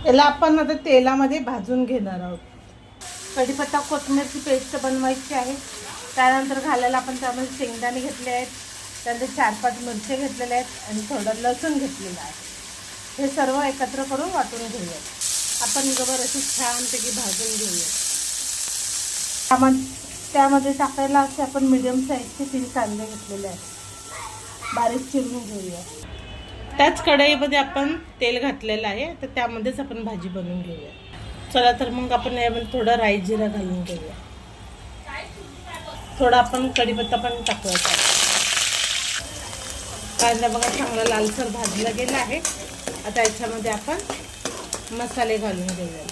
याला आपण आता तेलामध्ये भाजून घेणार आहोत. कढीपत्ता कोथिंबीरची पेस्ट बनवायची आहे. त्यानंतर घालायला आपण त्यामध्ये शेंगदाणे घेतले आहेत, त्यानंतर 4-5 मिरच्या घेतलेल्या आहेत आणि थोडं लसूण घेतलेलं आहे. हे सर्व एकत्र करून वाटून घेऊयात. आपण गवर अशी छानपैकी भाजून घेऊयात. त्यामध्ये टाकायला असे आपण मीडियम साईजचे 3 कांदे घेतलेले आहेत, बारीक चिरून घेऊया. त्याच कढईमध्ये आपण तेल घातलेलं आहे, तर त्यामध्येच आपण भाजी बनवून घेऊया. चला तर मग आपण यामध्ये थोडं राई जिरा घालून घेऊया. थोडा आपण कढीपत्ता पण टाकूया. कांदा बघा चांगला लालसर भाजला गेला आहे. आता याच्यामध्ये आपण मसाले घालून घेऊया.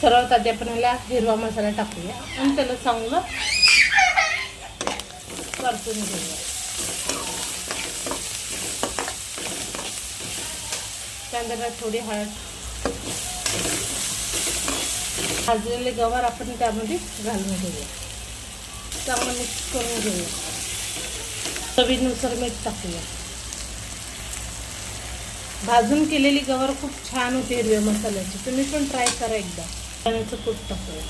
सर्वात आधी आपण ह्याला हिरवा मसाला टाकूया आणि त्याला चांगलं परतून घेऊया. त्यानंतर थोडी हळद, भाजलेले गवार आपण त्यामध्ये घालून घेऊया. चांगलं मिक्स करून घेऊया. चवीनुसार मीठ टाकूया. भाजून केलेली गवार खूप छान होते हिरव्या मसाल्याची. तुम्ही पण ट्राय करा एकदा. पाण्याचं कूट टाकूया.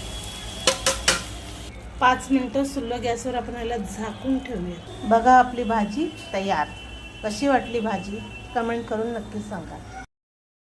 5 मिनिटं सुल्लो गॅसवर आपण याला झाकून ठेवूया. बघा आपली भाजी तयार. कशी वाटली भाजी कमेंट करून नक्की सांगा.